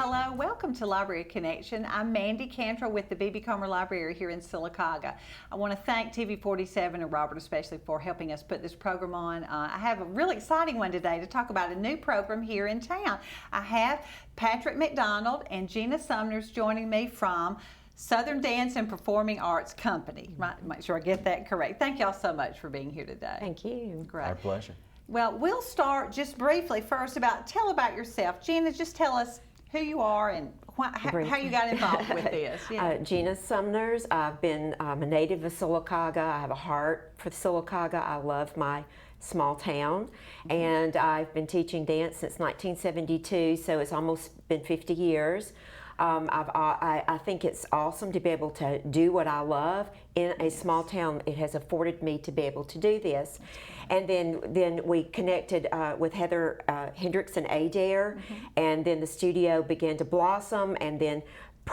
hello. Welcome to Library Connection. I'm Mandy Cantrell with the B.B. Comer Library here in Sylacauga. I want to thank TV47 and Robert especially for helping us put this program on. I have a really exciting one today to talk about a new program here in town. I have Patrick McDonald and Jeanna Sumners joining me from Southern Dance and Performing Arts Company. Right, make sure I get that correct. Thank y'all so much for being here today. Thank you. Great. Our pleasure. Well, we'll start just briefly first tell about yourself. Jeanna, just tell us who you are and how you got involved with this. Yeah. Jeanna Sumners. I've been a native of Sylacauga. I have a heart for Sylacauga. I love my small town, and I've been teaching dance since 1972, so it's almost been 50 years. I think it's awesome to be able to do what I love in a small town. It has afforded me to be able to do this. And then we connected with Heather Hendricks and Adair, and then the studio began to blossom, and then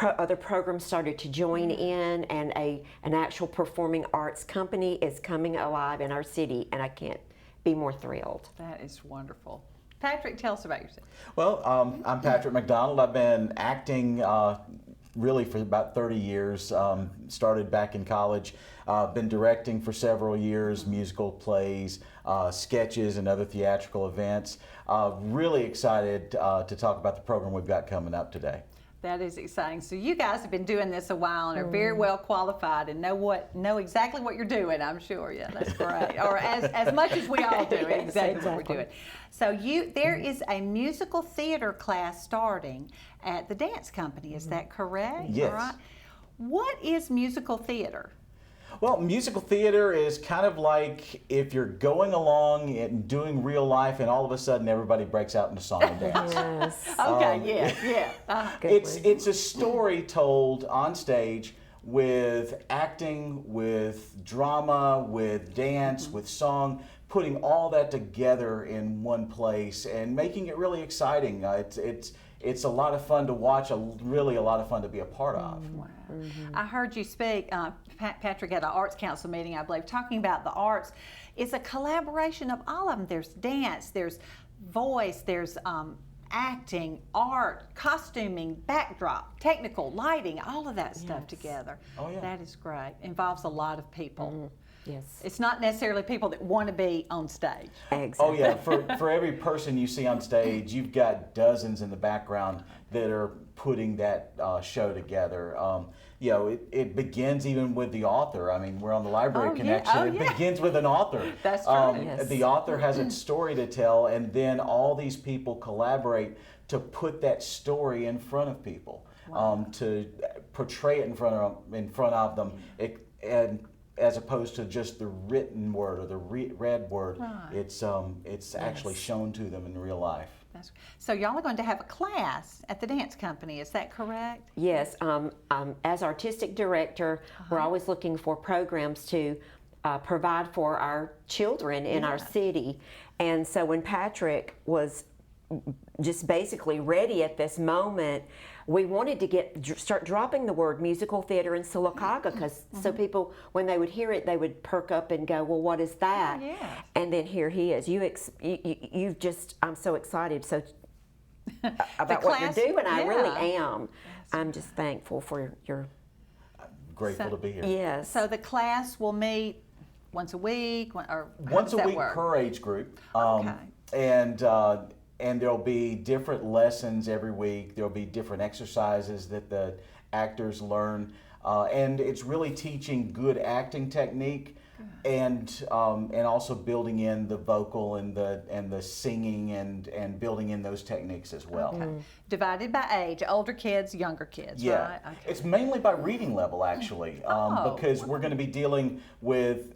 other programs started to join in, and an actual performing arts company is coming alive in our city, and I can't be more thrilled. That is wonderful. Patrick, tell us about yourself. Well, I'm Patrick McDonald. I've been acting really for about 30 years. Started back in college. Been directing for several years, musical plays, sketches, and other theatrical events. Really excited to talk about the program we've got coming up today. That is exciting. So you guys have been doing this a while and are very well qualified and know exactly what you're doing, I'm sure. Yeah, that's great. Or as much as we all do, exactly what we're doing. So there is a musical theater class starting at the dance company. Is that correct? Yes. All right. What is musical theater? Well, musical theater is kind of like if you're going along and doing real life and all of a sudden everybody breaks out into song and dance. Yes. Okay, It's a story told on stage with acting, with drama, with dance, with song, putting all that together in one place and making it really exciting. It's a lot of fun to watch, really a lot of fun to be a part of. Wow. I heard you speak, Patrick, at an Arts Council meeting, I believe, talking about the arts. It's a collaboration of all of them. There's dance, there's voice, there's acting, art, costuming, backdrop, technical, lighting, all of that stuff together. Oh, yeah. That is great. Involves a lot of people. Yes. It's not necessarily people that want to be on stage. Exactly. Oh yeah, for every person you see on stage, you've got dozens in the background that are putting that show together. It begins even with the author. I mean, we're on the Library Connection. It begins with an author. That's true. Yes. The author has a story to tell, and then all these people collaborate to put that story in front of people, to portray it in front of them, and as opposed to just the written word or the read word. Right. It's actually shown to them in real life. So y'all are going to have a class at the dance company, is that correct? Yes. As artistic director, we're always looking for programs to provide for our children in our city. And so when Patrick was just basically ready at this moment, we wanted to start dropping the word musical theater in Sylacauga, because so people, when they would hear it, they would perk up and go, well, what is that? Oh, yeah. And then here he is. I'm so excited about what you're doing. I really am. I'm just thankful for your... Grateful to be here. Yes. So the class will meet once a week, or once a week work? per age group. Okay. And there'll be different lessons every week. There'll be different exercises that the actors learn, and it's really teaching good acting technique, and also building in the vocal and the singing and building in those techniques as well. Okay. Divided by age, older kids, younger kids. Yeah, right? Okay. It's mainly by reading level actually, because we're going to be dealing with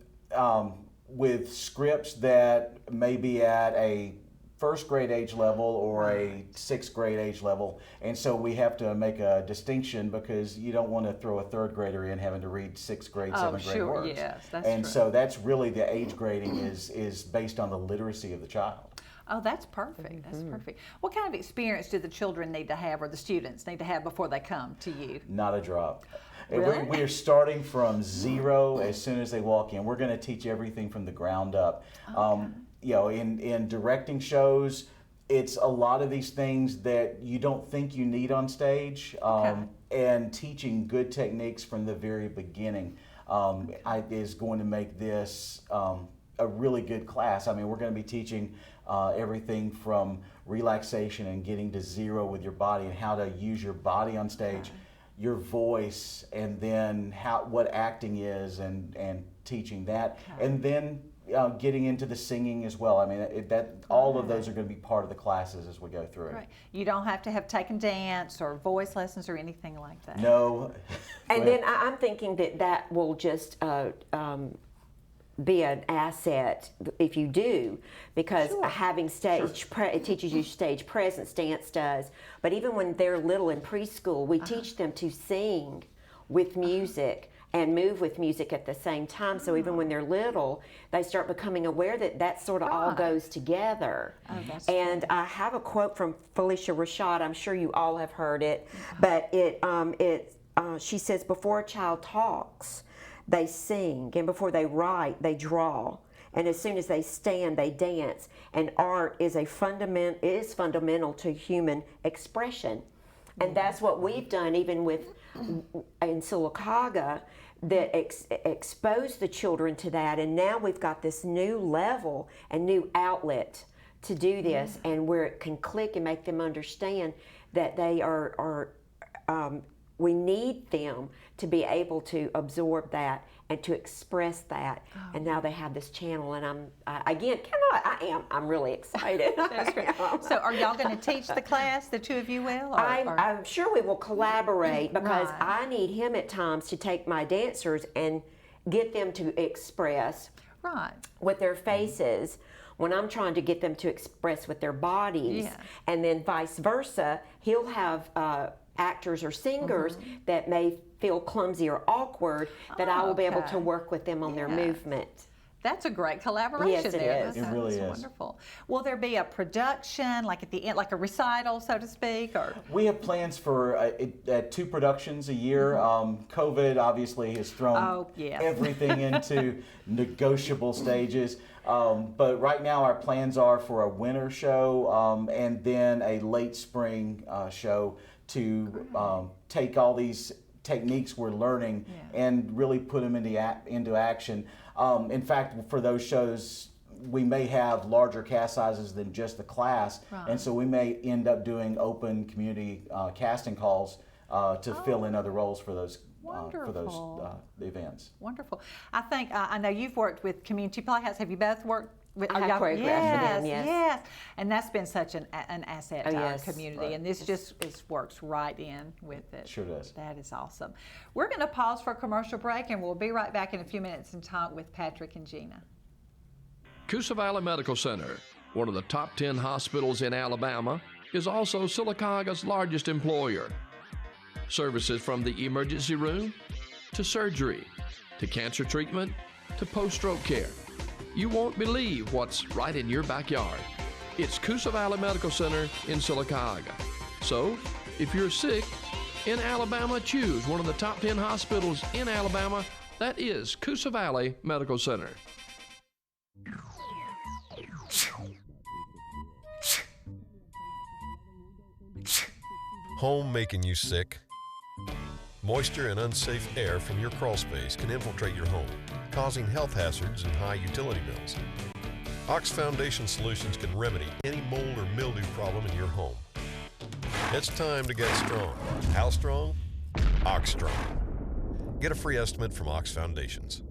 scripts that may be at a first grade age level or a sixth grade age level, and so we have to make a distinction because you don't want to throw a third grader in having to read sixth grade, seventh grade words. Yes, that's and true. So that's really the age grading is based on the literacy of the child. Oh, that's perfect. That's perfect. What kind of experience do the children need to have, or the students need to have, before they come to you? Not a drop. Really? We are starting from zero as soon as they walk in. We're going to teach everything from the ground up. Okay. In directing shows, it's a lot of these things that you don't think you need on stage, and teaching good techniques from the very beginning is going to make this a really good class. I mean, we're going to be teaching everything from relaxation and getting to zero with your body and how to use your body on stage, your voice, and then what acting is, and teaching that, and then getting into the singing as well. I mean, all of those are going to be part of the classes as we go through. Right. You don't have to have taken dance or voice lessons or anything like that. No. And then I'm thinking that will just be an asset if you do, because having stage it teaches you stage presence. Dance does, but even when they're little in preschool, we teach them to sing with music and move with music at the same time. So even when they're little, they start becoming aware that sort of all goes together. And I have a quote from Felicia Rashad. I'm sure you all have heard it, but she says, "Before a child talks, they sing, and before they write, they draw. And as soon as they stand, they dance. And art is fundamental to human expression." And that's what we've done, even in Sylacauga, that exposed the children to that. And now we've got this new level and new outlet to do this, and where it can click and make them understand that they we need them to be able to absorb that and to express that. And now they have this channel, and I'm really excited. That's great. So are y'all going to teach the class, the two of you will? I'm sure we will collaborate, because I need him at times to take my dancers and get them to express with their faces when I'm trying to get them to express with their bodies. And then vice versa, he'll have actors or singers that may feel clumsy or awkward, that I will be able to work with them on their movement. That's a great collaboration. Yes, it there. is. It really is. Wonderful. Will there be a production, like at the end, like a recital, so to speak? Or we have plans for 2 productions a year. COVID obviously has thrown everything into negotiable stages. But right now our plans are for a winter show, and then a late spring show to take all these techniques we're learning and really put them into action. In fact, for those shows, we may have larger cast sizes than just the class, and so we may end up doing open community casting calls to fill in other roles for those events. Wonderful. I think I know you've worked with Community Playhouse. Have you both worked with? I have choreographed for them. Yes, and that's been such an asset to our community, and this just works right in with it. Sure does. That is awesome. We're going to pause for a commercial break, and we'll be right back in a few minutes and talk with Patrick and Jeanna. Coosa Valley Medical Center, one of the top 10 hospitals in Alabama, is also Sylacauga's largest employer. Services from the emergency room to surgery to cancer treatment to post-stroke care. You won't believe what's right in your backyard. It's Coosa Valley Medical Center in Sylacauga. So, if you're sick in Alabama, choose one of the top 10 hospitals in Alabama. That is Coosa Valley Medical Center. Home making you sick? Moisture and unsafe air from your crawl space can infiltrate your home, causing health hazards and high utility bills. Ox Foundation Solutions can remedy any mold or mildew problem in your home. It's time to get strong. How strong? Ox Strong. Get a free estimate from Ox Foundations.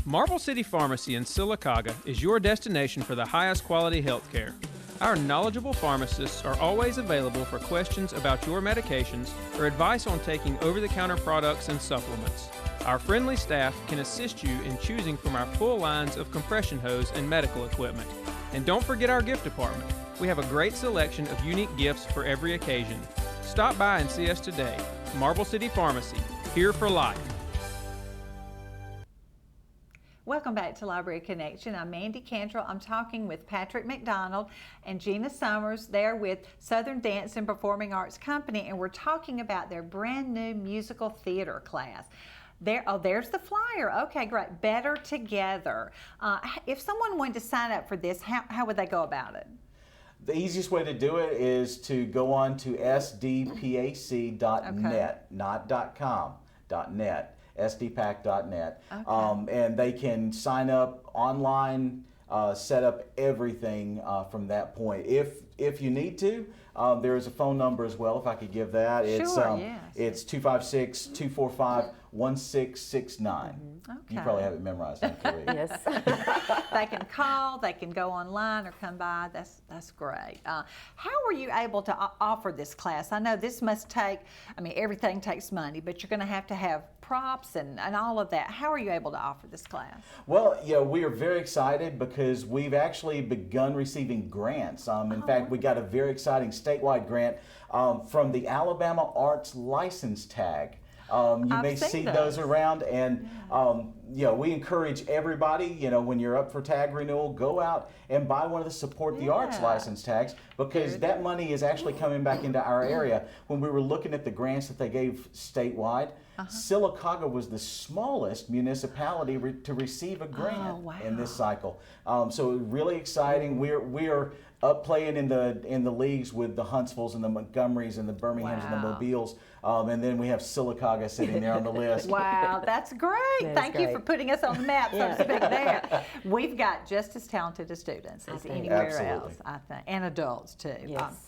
Marble City Pharmacy in Sylacauga is your destination for the highest quality health care. Our knowledgeable pharmacists are always available for questions about your medications or advice on taking over-the-counter products and supplements. Our friendly staff can assist you in choosing from our full lines of compression hose and medical equipment. And don't forget our gift department. We have a great selection of unique gifts for every occasion. Stop by and see us today. Marble City Pharmacy, here for life. Welcome back to Library Connection. I'm Mandy Cantrell. I'm talking with Patrick McDonald and Jeanna Sumners. They're with Southern Dance and Performing Arts Company, and we're talking about their brand new musical theater class. There's the flyer. Okay, great. Better Together. If someone wanted to sign up for this, how would they go about it? The easiest way to do it is to go on to sdpac.net, not .com, .net, sdpac.net, and they can sign up online, set up everything from that point. If you need to, there is a phone number as well, if I could give that. Sure, yes. It's 256-245-1669. Okay. You probably have it memorized, don't you? Yes. They can call, they can go online or come by. That's great. How were you able to offer this class? I know this must take, everything takes money, but you're going to have props and all of that. How are you able to offer this class? Well, we are very excited because we've actually begun receiving grants. In fact, we got a very exciting statewide grant from the Alabama Arts License Tag. You may see those around, and we encourage everybody, when you're up for tag renewal, go out and buy one of the Support the Arts license tags, because that money is actually coming back into our area. When we were looking at the grants that they gave statewide, Sylacauga was the smallest municipality to receive a grant in this cycle. So really exciting. We are up playing in the leagues with the Huntsvilles and the Montgomerys and the Birminghams and the Mobiles, and then we have Sylacauga sitting there on the list. Wow, that's great. Thank you for putting us on the map, so to speak. There, we've got just as talented as students as anywhere else, I think, and adults too. Yes.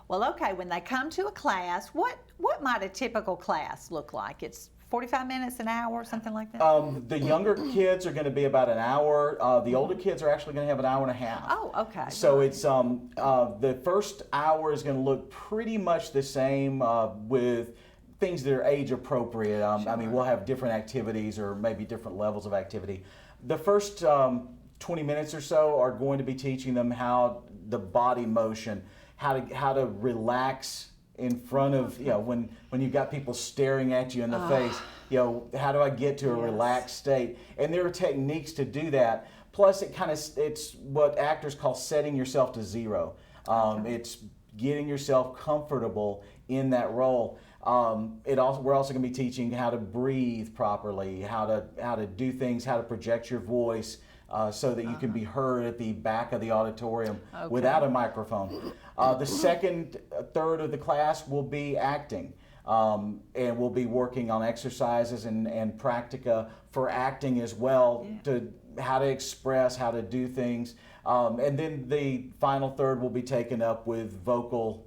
Well, okay, when they come to a class, what might a typical class look like? It's 45 minutes, an hour, something like that? The younger kids are going to be about an hour. The older kids are actually going to have an hour and a half. Oh, okay. So it's the first hour is going to look pretty much the same with things that are age appropriate. We'll have different activities or maybe different levels of activity. The first 20 minutes or so are going to be teaching them how the body motion, how to relax in front of, when you've got people staring at you in the face, how do I get to a relaxed state? And there are techniques to do that. Plus, it's what actors call setting yourself to zero. It's getting yourself comfortable in that role. We're also going to be teaching how to breathe properly, how to do things, how to project your voice, so that you can be heard at the back of the auditorium without a microphone. The second third of the class will be acting, and we'll be working on exercises and practica for acting as well, to how to express, how to do things. And then the final third will be taken up with vocal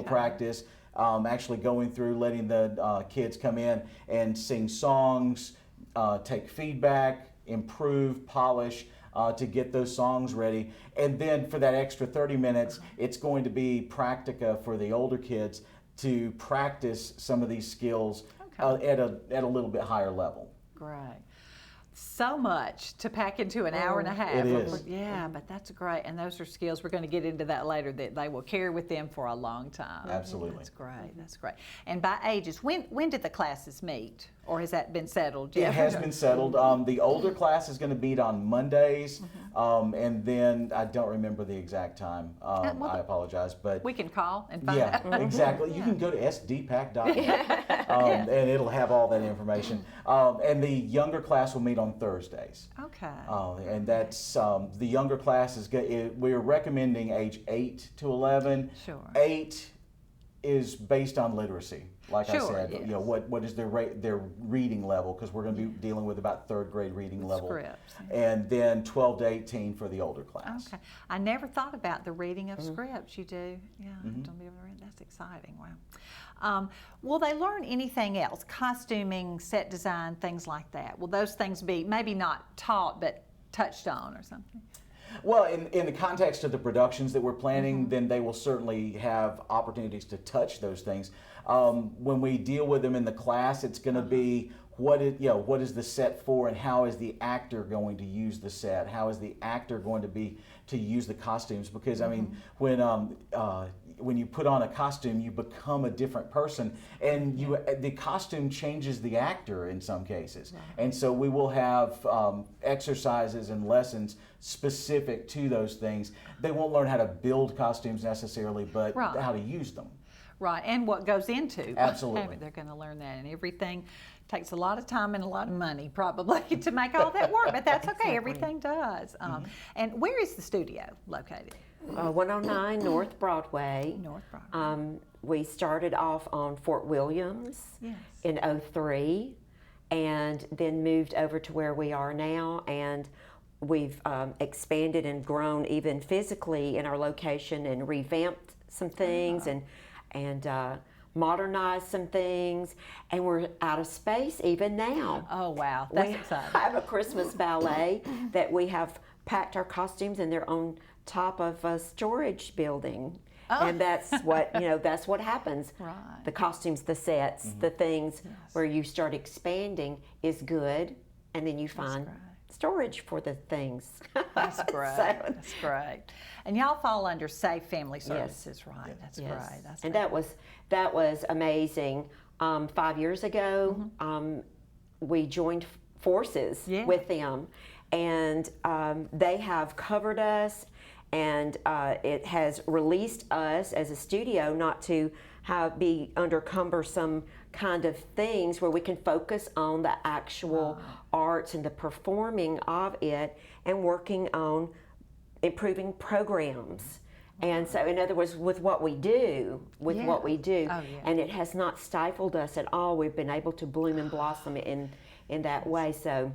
practice, actually going through, letting the kids come in and sing songs, take feedback, improve, polish, to get those songs ready. And then for that extra 30 minutes, it's going to be practica for the older kids to practice some of these skills at a little bit higher level. Great. So much to pack into an hour and a half. It is. Yeah, but that's great. And those are skills, we're going to get into that later, that they will carry with them for a long time. Absolutely. That's great. That's great. And by ages, when did the classes meet? Or has that been settled? It has been settled. The older class is going to meet on Mondays, and then I don't remember the exact time. I apologize, but we can call and find out. Yeah, exactly. You can go to sdpac.net, and it'll have all that information. And the younger class will meet on Thursdays. Okay. And that's the younger class is good. We're recommending age 8 to 11. Sure. 8 is based on literacy. Like I said, yes. What is their reading level, because we're going to be dealing with about third grade reading level. Scripts. And then 12 to 18 for the older class. Okay. I never thought about the reading of scripts. You do? Yeah. Don't be able to read. That's exciting. Wow. Will they learn anything else? Costuming, set design, things like that. Will those things be maybe not taught but touched on or something? Well, in the context of the productions that we're planning, then they will certainly have opportunities to touch those things. When we deal with them in the class, it's going to be what is the set for, and how is the actor going to use the set? How is the actor going to use the costumes? Because when you put on a costume, you become a different person, and the costume changes the actor in some cases. And so we will have exercises and lessons specific to those things. They won't learn how to build costumes necessarily, but how to use them. Right, and what goes into Absolutely. having, they're going to learn that, and everything takes a lot of time and a lot of money probably to make all that work, but that's okay. Exactly. Everything does. And where is the studio located? 109 North Broadway. North Broadway. We started off on Fort Williams Yes. in '03, and then moved over to where we are now, and we've expanded and grown even physically in our location, and revamped some things, and modernized some things, and we're out of space even now. Oh wow, that's We exciting. have a Christmas ballet that we have packed our costumes, and they're on top of a storage building. And that's what, that's what happens. Right. The costumes, the sets, the things where you start expanding is good, and then you find great. storage for the things. That's great. That's great. And y'all fall under Safe Family Services, right? That's Yes. great. That's And fantastic. that was amazing. 5 years ago, we joined forces Yeah. with them, and they have covered us, and it has released us as a studio not to be under cumbersome kind of things, where we can focus on the actual arts and the performing of it, and working on improving programs. And so, in other words, with what we do, Oh, yeah. and it has not stifled us at all. We've been able to bloom and blossom in that way. So,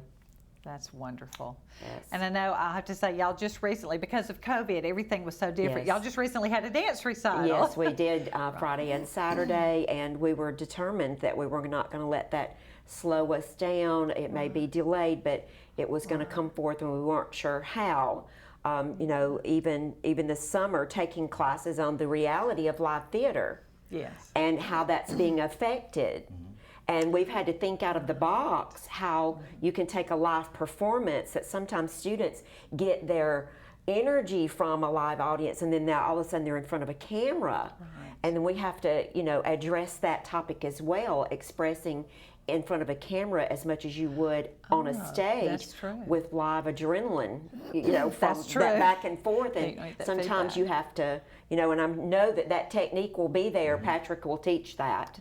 That's wonderful. Yes. And I know I have to say, y'all just recently, because of COVID, everything was so different. Yes. Y'all just recently had a dance recital. yes, we did Friday and Saturday, and we were determined that we were not going to let that slow us down. It may be delayed, but it was going to come forth, and we weren't sure how. Even this summer, taking classes on the reality of live theater. Yes. And how that's being affected. And we've had to think out of the box how you can take a live performance, that sometimes students get their energy from a live audience, and then now all of a sudden they're in front of a camera. And then we have to, address that topic as well, expressing in front of a camera as much as you would on a stage that's true. with live adrenaline, from That's true. that back and forth. You And need that sometimes feedback. you have to, and I know that technique will be there. Patrick will teach that,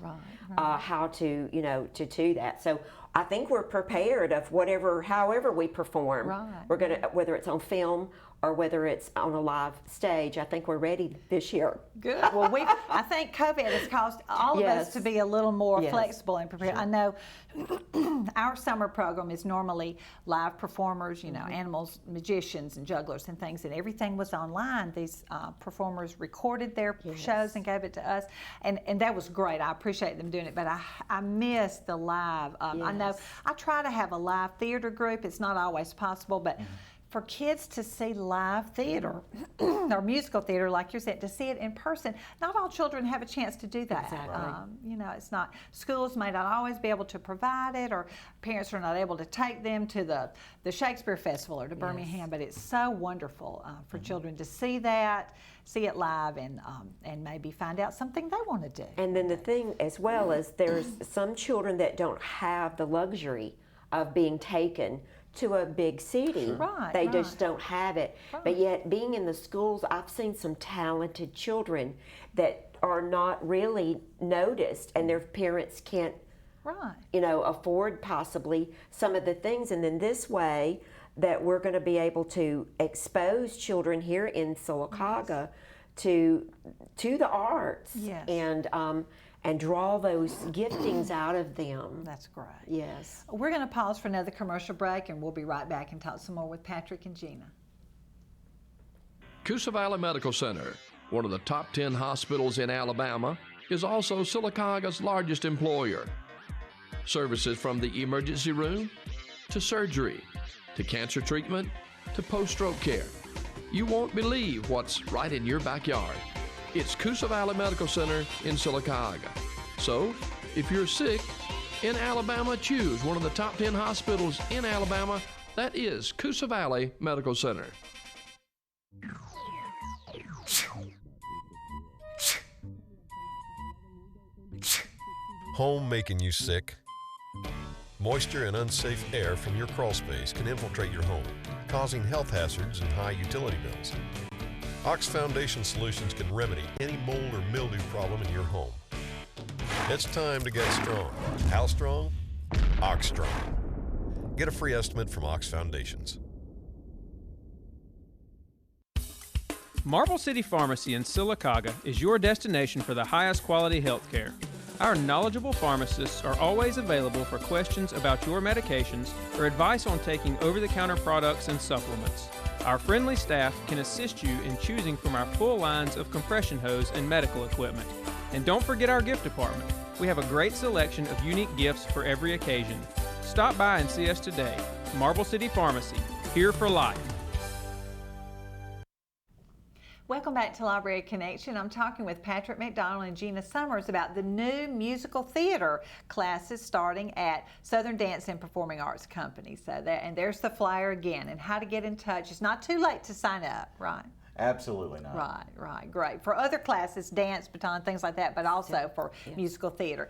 how to, to do that. So I think we're prepared of however we perform. Right, We're gonna, whether it's on film or whether it's on a live stage, I think we're ready this year. Good. Well, I think COVID has caused all of us Yes. to be a little more Yes. flexible and prepared. I know our summer program is normally live performers, animals, magicians, and jugglers and things, and everything was online. These performers recorded their shows and gave it to us, and that was great. I appreciate them doing it, but I miss the live. I know I try to have a live theater group. It's not always possible, but for kids to see live theater or musical theater, like you said, to see it in person, not all children have a chance to do that. Exactly. It's not, schools may not always be able to provide it, or parents are not able to take them to the Shakespeare Festival or to Birmingham, but it's so wonderful for children to see it live, and maybe find out something they want to do. And then the thing as well is there's some children that don't have the luxury of being taken to a big city. Right, They right. just don't have it. But yet, being in the schools, I've seen some talented children that are not really noticed, and their parents can't, Right. afford possibly some of the things. And then this way, that we're going to be able to expose children here in Sylacauga to the arts, Yes. and draw those giftings out of them. That's great. Yes. We're going to pause for another commercial break, and we'll be right back and talk some more with Patrick and Jeanna. Coosa Valley Medical Center, one of the top 10 hospitals in Alabama, is also Sylacauga's largest employer. Services from the emergency room to surgery to cancer treatment to post-stroke care. You won't believe what's right in your backyard. It's Coosa Valley Medical Center in Sylacauga. So, if you're sick in Alabama, choose one of the top 10 hospitals in Alabama. That is Coosa Valley Medical Center. Home making you sick? Moisture and unsafe air from your crawl space can infiltrate your home, causing health hazards and high utility bills. Ox Foundation Solutions can remedy any mold or mildew problem in your home. It's time to get strong. How strong? Ox Strong. Get a free estimate from Ox Foundations. Marble City Pharmacy in Sylacauga is your destination for the highest quality health care. Our knowledgeable pharmacists are always available for questions about your medications or advice on taking over-the-counter products and supplements. Our friendly staff can assist you in choosing from our full lines of compression hose and medical equipment. And don't forget our gift department. We have a great selection of unique gifts for every occasion. Stop by and see us today. Marble City Pharmacy, here for life. Welcome back to Library Connection. I'm talking with Patrick McDonald and Jeanna Sumners about the new musical theater classes starting at Southern Dance and Performing Arts Company. And there's the flyer again, and how to get in touch. It's not too late to sign up, right? Absolutely not. Right, great. For other classes, dance, baton, things like that, but also for musical theater.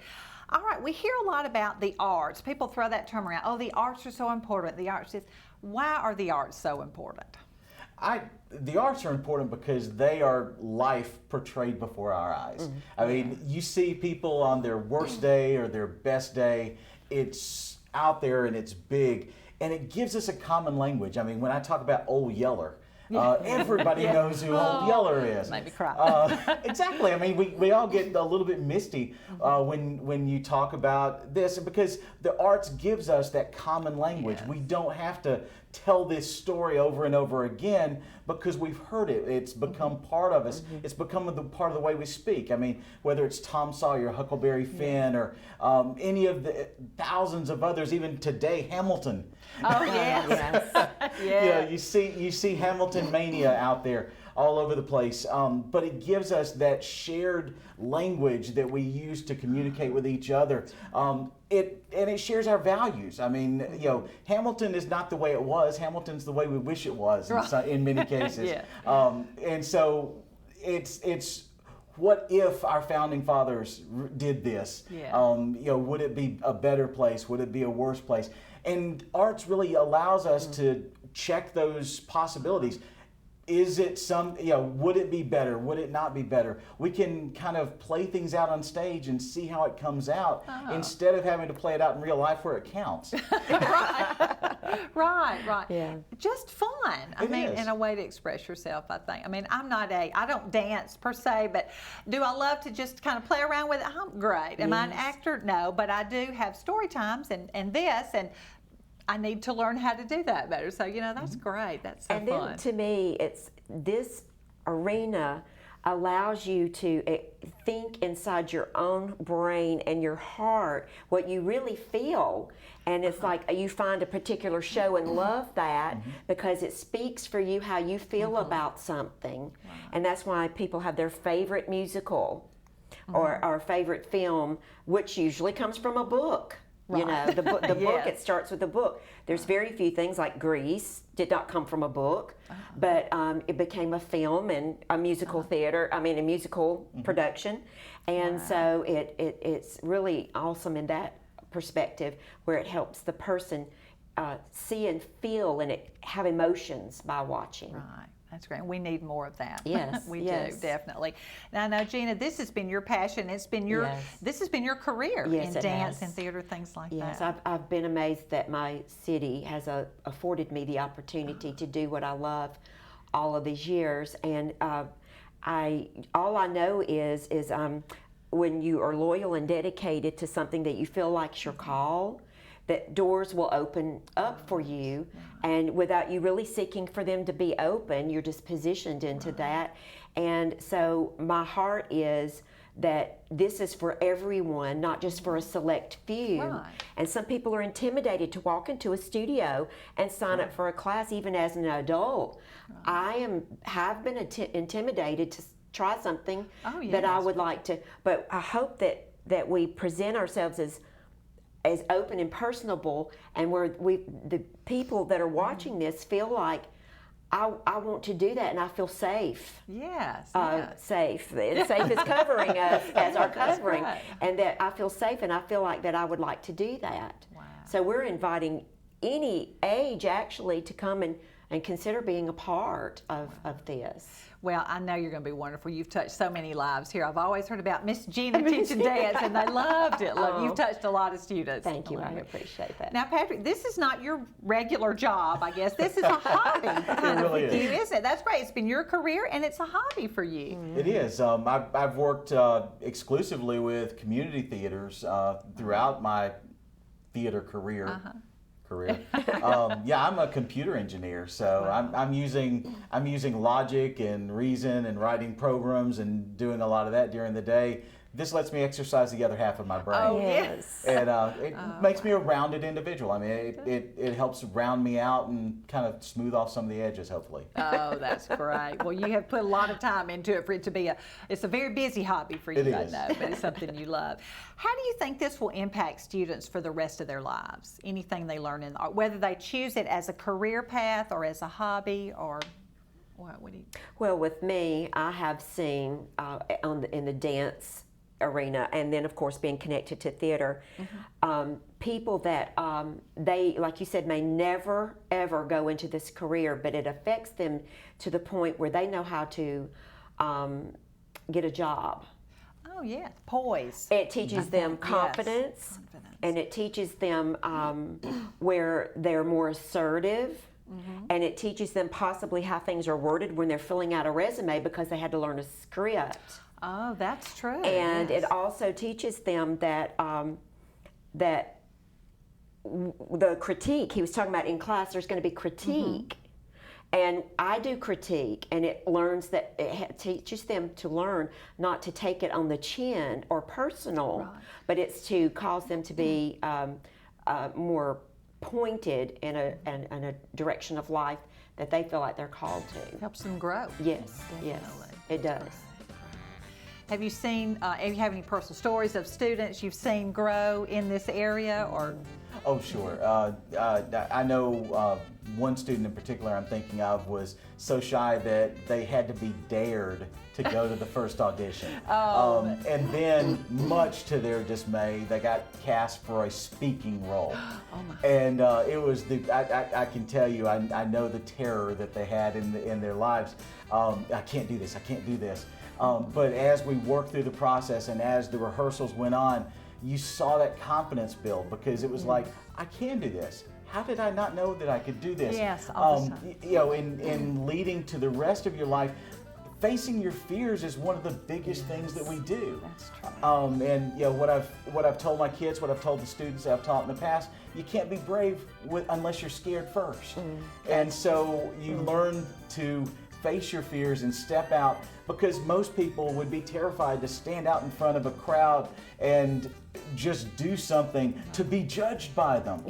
All right, we hear a lot about the arts. People throw that term around. Oh, the arts are so important. The arts is. Why are the arts so important? The arts are important because they are life portrayed before our eyes. I mean, you see people on their worst day or their best day. It's out there and it's big, and it gives us a common language. I mean, when I talk about Old Yeller, everybody knows who Old Yeller is. Made me cry. Exactly. I mean, we all get a little bit misty when you talk about this, because the arts gives us that common language. Yes. We don't have to tell this story over and over again because we've heard it. It's become part of us. It's become part of the way we speak. I mean, whether it's Tom Sawyer, Huckleberry Finn, or any of the thousands of others, even today, Hamilton. Oh, yes. Yeah, you see Hamilton mania out there all over the place. But it gives us that shared language that we use to communicate with each other. It shares our values. I mean, Hamilton is not the way it was. Hamilton's the way we wish it was in many cases. And so it's what if our founding fathers did this? Would it be a better place? Would it be a worse place? And arts really allows us to check those possibilities. Is it would it be better? Would it not be better? We can kind of play things out on stage and see how it comes out instead of having to play it out in real life where it counts. Right. Yeah. Just fun. I mean, is. and a way to express yourself, I think. I mean, I don't dance per se, but do I love to just kind of play around with it? I'm great. Am I an actor? No, but I do have story times and I need to learn how to do that better. So, that's great. That's so and fun. then to me, it's this arena allows you to think inside your own brain and your heart what you really feel. And it's like you find a particular show and love that because it speaks for you how you feel about something. And that's why people have their favorite musical or favorite film, which usually comes from a book. The book, it starts with a book. There's very few things like Grease did not come from a book, but it became a film and a musical theater, a musical production. And so it's really awesome in that perspective where it helps the person see and feel and have emotions by watching. Right. That's great. We need more of that. Yes, we do, definitely. Now, I know, Jeanna, this has been your passion. It's been this has been your career in dance and theater, things like that. Yes, I've been amazed that my city has afforded me the opportunity to do what I love all of these years. And all I know is when you are loyal and dedicated to something that you feel like's your call, that doors will open up for you, and without you really seeking for them to be open, you're just positioned into that. And so my heart is that this is for everyone, not just for a select few. And some people are intimidated to walk into a studio and sign up for a class, even as an adult. I have been intimidated to try something that I would like to, but I hope that we present ourselves as open and personable, and where the people that are watching this feel like I want to do that, and I feel safe. Yes. Safe. And safe is covering us as our covering, right. and that I feel safe, and I feel like that I would like to do that. Wow. So we're inviting any age actually to come and and consider being a part of this. Well, I know you're going to be wonderful. You've touched so many lives here. I've always heard about Miss Jeanna teaching dance, and they loved it. You've touched a lot of students. Thank you. I appreciate that. Now, Patrick, this is not your regular job, I guess. This is a hobby kind of really with you, is. isn't it? That's great. It's been your career, and it's a hobby for you. It is. I've worked exclusively with community theaters throughout my theater career. Yeah, I'm a computer engineer, so I'm using logic and reason and writing programs and doing a lot of that during the day. This lets me exercise the other half of my brain. Oh, yes. And it makes me a rounded individual. I mean, it helps round me out and kind of smooth off some of the edges, hopefully. Oh, that's great. Well, you have put a lot of time into it for it to be it's a very busy hobby for you, It I is. know, but it's something you love. How do you think this will impact students for the rest of their lives? Anything they learn in art, whether they choose it as a career path or as a hobby, or what do you? Well, with me, I have seen in the dance arena, and then of course being connected to theater, people that they, like you said, may never ever go into this career, but it affects them to the point where they know how to get a job. Oh, yes, poise. It teaches them confidence, Confidence. and it teaches them where they're more assertive, and it teaches them possibly how things are worded when they're filling out a resume because they had to learn a script. Oh, that's true. And yes. it also teaches them that the critique he was talking about in class, there's going to be critique. And I do critique, and it teaches them to learn not to take it on the chin or personal, but it's to cause them to be more pointed in a direction of life that they feel like they're called to. Helps them grow. Yes, yes, Definitely. it does. Have you seen, you have any personal stories of students you've seen grow in this area, or? Oh, sure. I know one student in particular I'm thinking of was so shy that they had to be dared to go to the first audition. And then, much to their dismay, they got cast for a speaking role. And it was I can tell you, I know the terror that they had in their lives. I can't do this, I can't do this. But as we worked through the process and as the rehearsals went on, you saw that confidence build, because it was like, I can do this. How did I not know that I could do this? Yes, all the time. You know, in leading to the rest of your life, facing your fears is one of the biggest things that we do. That's true. And you know, what I've told my kids, what I've told the students that I've taught in the past, you can't be brave unless you're scared first. And so you learn to face your fears and step out, because most people would be terrified to stand out in front of a crowd and just do something to be judged by them.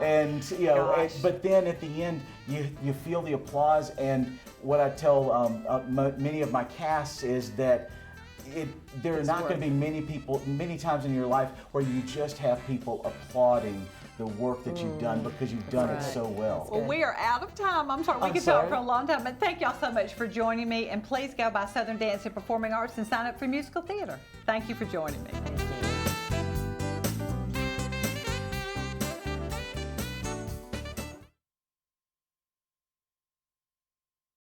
And you know, but then at the end you feel the applause. And what I tell many of my casts is that there are not going to be many times in your life where you just have people applauding the work that you've done, because you've done it so well. Well, we are out of time. I'm sorry, we could talk for a long time, but thank y'all so much for joining me. And please go by Southern Dance and Performing Arts and sign up for musical theater. Thank you for joining me.